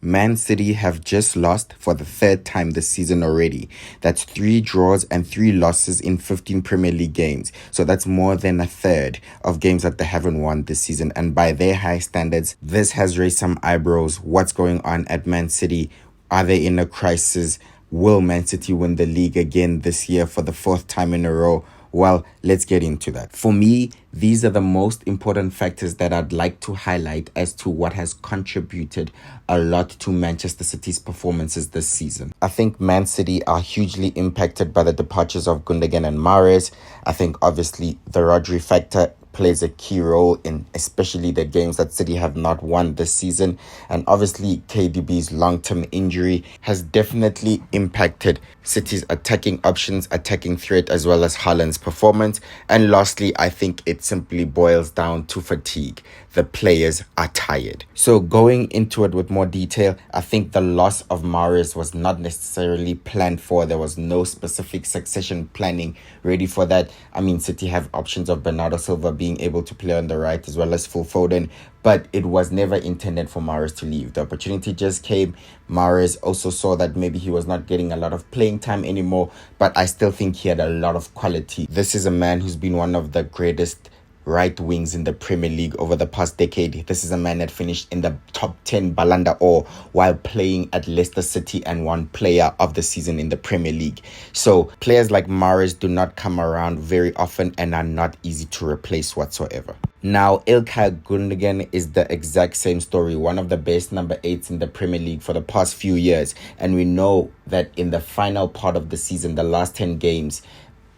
Man City have just lost for the third time this season already. That's 3 draws and 3 losses in 15 Premier League games. So that's more than a third of games that they haven't won this season. And by their high standards, this has raised some eyebrows. What's going on at Man City? Are they in a crisis? Will Man City win the league again this year for the 4th time in a row? Well, let's get into that. For me, these are the most important factors that I'd like to highlight as to what has contributed a lot to Manchester City's performances this season. I think Man City are hugely impacted by the departures of Gundogan and Mahrez. I think obviously the Rodri factor plays a key role in especially the games that City have not won this season. And obviously KDB's long-term injury has definitely impacted City's attacking options, attacking threat, as well as Haaland's performance. And lastly, I think it simply boils down to fatigue. The players are tired. So going into it with more detail, I think the loss of Mahrez was not necessarily planned for. There was no specific succession planning ready for that. I mean, City have options of Bernardo Silva being able to play on the right as well as Phil Foden, but it was never intended for Mahrez to leave. The opportunity just came. Mahrez also saw that maybe he was not getting a lot of playing time anymore, but I still think he had a lot of quality. This is a man who's been one of the greatest right wings in the Premier League over the past decade. This is a man that finished in the top 10 Ballon d'Or while playing at Leicester City and won Player of the Season in the Premier League. So players like Mahrez do not come around very often and are not easy to replace whatsoever. Now, Ilkay Gundogan is the exact same story, one of the best number 8s in the Premier League for the past few years. And we know that in the final part of the season, the last 10 games,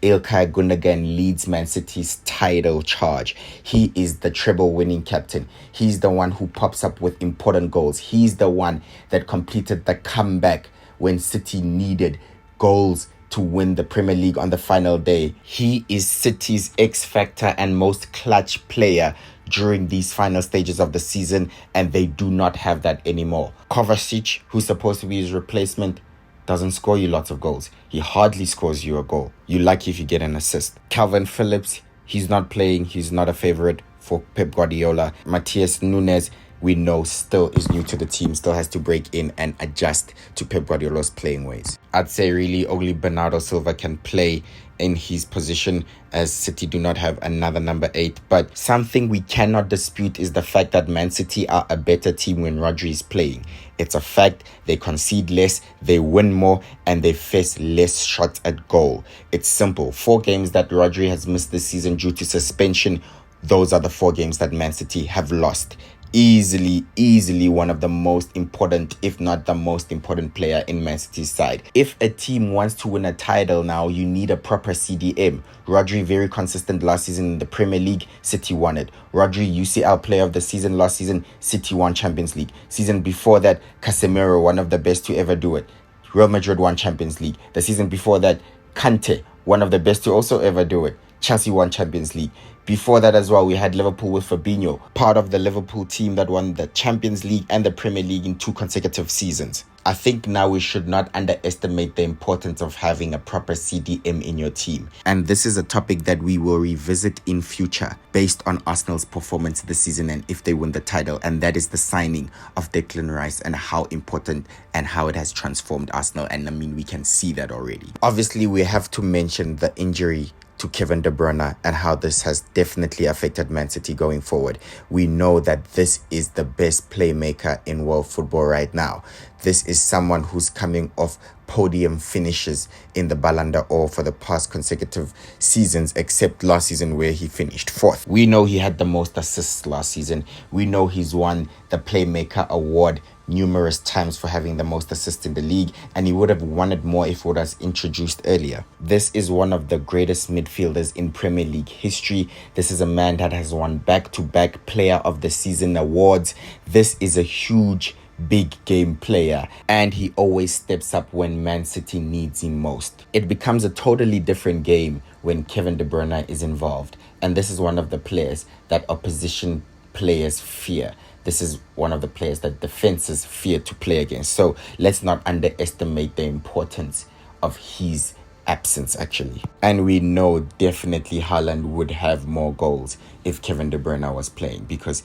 Ilkay Gundogan leads Man City's title charge. He is the treble-winning captain. He's the one who pops up with important goals. He's the one that completed the comeback when City needed goals to win the Premier League on the final day. He is City's X-factor and most clutch player during these final stages of the season, and they do not have that anymore. Kovacic, who's supposed to be his replacement, doesn't score you lots of goals. He hardly scores you a goal. You're lucky if you get an assist. Calvin Phillips, he's not playing. He's not a favorite for Pep Guardiola. Matheus Nunes, we know, still is new to the team, still has to break in and adjust to Pep Guardiola's playing ways. I'd say really only Bernardo Silva can play in his position, as City do not have another number 8. But something we cannot dispute is the fact that Man City are a better team when Rodri is playing. It's a fact. They concede less, they win more, and they face less shots at goal. It's simple. 4 games that Rodri has missed this season due to suspension, those are the 4 games that Man City have lost. Easily one of the most important, if not the most important player in Man City's side. If a team wants to win a title now, you need a proper CDM. Rodri, very consistent last season in the Premier League, City won it. Rodri, UCL player of the season last season, City won Champions League. Season before that, Casemiro, one of the best to ever do it. Real Madrid won Champions League. The season before that, Kante, one of the best to also ever do it. Chelsea won Champions League. Before that as well, we had Liverpool with Fabinho, part of the Liverpool team that won the Champions League and the Premier League in 2 consecutive seasons. I think now we should not underestimate the importance of having a proper CDM in your team. And this is a topic that we will revisit in future based on Arsenal's performance this season and if they win the title. And that is the signing of Declan Rice and how important and how it has transformed Arsenal. And I mean, we can see that already. Obviously, we have to mention the injury to Kevin De Bruyne and how this has definitely affected Man City going forward. We know that this is the best playmaker in world football right now. This is someone who's coming off podium finishes in the Ballon d'Or for the past consecutive seasons, except last season where he finished 4th. We know he had the most assists last season. We know he's won the Playmaker Award numerous times for having the most assists in the league, and he would have won it more if it was introduced earlier. This is one of the greatest midfielders in Premier League history. This is a man that has won back-to-back Player of the Season awards. This is a huge big game player, and he always steps up when Man City needs him most. It becomes a totally different game when Kevin De Bruyne is involved, and this is one of the players that opposition players fear. This is one of the players that defenses fear to play against. So let's not underestimate the importance of his absence, actually. And we know definitely Haaland would have more goals if Kevin De Bruyne was playing, because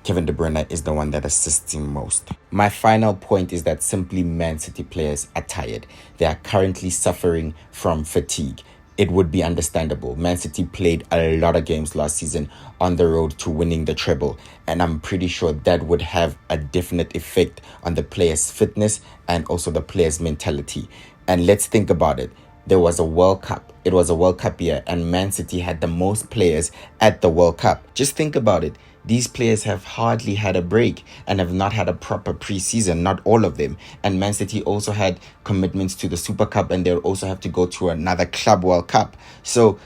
Kevin De Bruyne is the one that assists him most. My final point is that simply Man City players are tired. They are currently suffering from fatigue. It would be understandable. Man City played a lot of games last season on the road to winning the treble, and I'm pretty sure that would have a definite effect on the players' fitness and also the players' mentality. And let's think about it. There was a World Cup. It was a World Cup year, and Man City had the most players at the World Cup. Just think about it. These players have hardly had a break and have not had a proper preseason, not all of them. And Man City also had commitments to the Super Cup, and they'll also have to go to another Club World Cup. So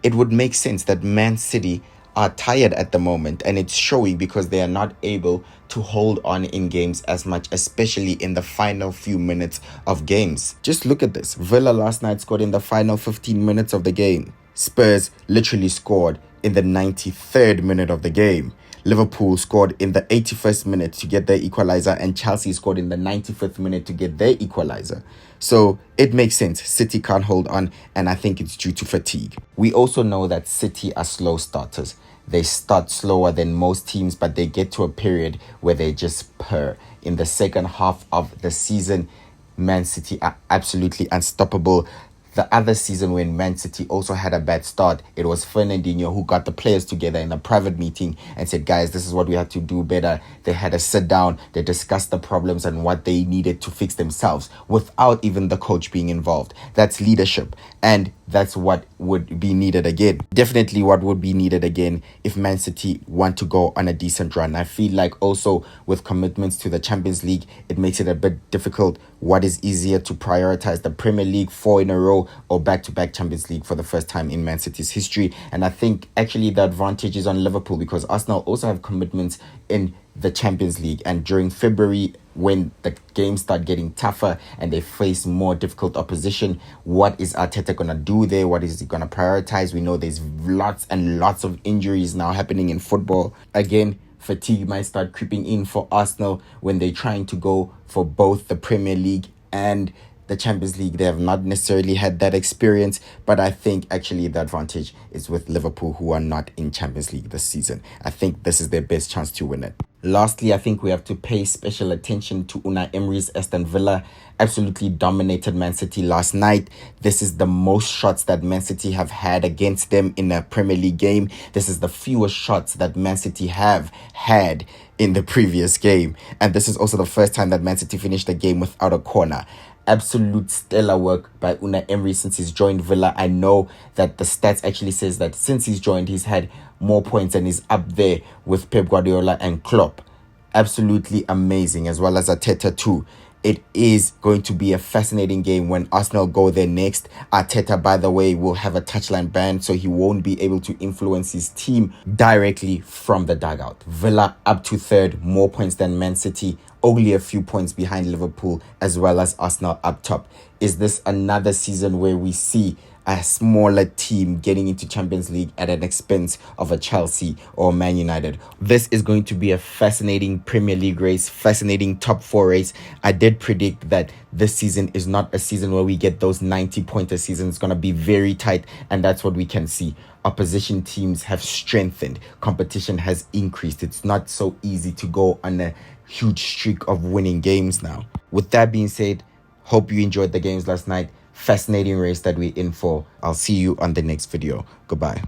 it would make sense that Man City are tired at the moment, and it's showing because they are not able to hold on in games as much, especially in the final few minutes of games. Just look at this. Villa last night scored in the final 15 minutes of the game. Spurs literally scored in the 93rd minute of the game. Liverpool scored in the 81st minute to get their equalizer, and Chelsea scored in the 95th minute to get their equalizer. So it makes sense. City can't hold on, and I think it's due to fatigue. We also know that City are slow starters. They start slower than most teams, but they get to a period where they just purr. In the second half of the season, Man City are absolutely unstoppable. The other season when Man City also had a bad start, it was Fernandinho who got the players together in a private meeting and said, guys, this is what we have to do better. They had a sit down, they discussed the problems and what they needed to fix themselves without even the coach being involved. That's leadership, and that's what would be needed again. Definitely what would be needed again if Man City want to go on a decent run. I feel like also with commitments to the Champions League, it makes it a bit difficult. What is easier to prioritize, the Premier League 4 in a row or back-to-back Champions League for the first time in Man City's history? And I think actually the advantage is on Liverpool because Arsenal also have commitments in the Champions League, and during February when the games start getting tougher and they face more difficult opposition, what is Arteta gonna do there? What is he gonna prioritize? We know there's lots and lots of injuries now happening in football. Again, fatigue might start creeping in for Arsenal when they're trying to go for both the Premier League and the Champions League. They have not necessarily had that experience, but I think actually the advantage is with Liverpool, who are not in Champions League this season. I think this is their best chance to win it. Lastly, I think we have to pay special attention to Unai Emery's Aston Villa. Absolutely dominated Man City last night. This is the most shots that Man City have had against them in a Premier League game. This is the fewest shots that Man City have had in the previous game. And this is also the first time that Man City finished the game without a corner. Absolute stellar work by Unai Emery since he's joined Villa. I know that the stats actually says that since he's joined, he's had more points and is up there with Pep Guardiola and Klopp. Absolutely amazing, as well as Arteta too. It is going to be a fascinating game when Arsenal go there next. Arteta, by the way, will have a touchline ban, so he won't be able to influence his team directly from the dugout. Villa up to third, more points than Man City, only a few points behind Liverpool, as well as Arsenal up top. Is this another season where we see a smaller team getting into Champions League at an expense of a Chelsea or Man United? This is going to be a fascinating Premier League race, fascinating top 4 race. I did predict that this season is not a season where we get those 90-pointer seasons. It's going to be very tight, and that's what we can see. Opposition teams have strengthened. Competition has increased. It's not so easy to go on a huge streak of winning games now. With that being said, hope you enjoyed the games last night. Fascinating race that we're in for. I'll see you on the next video. Goodbye.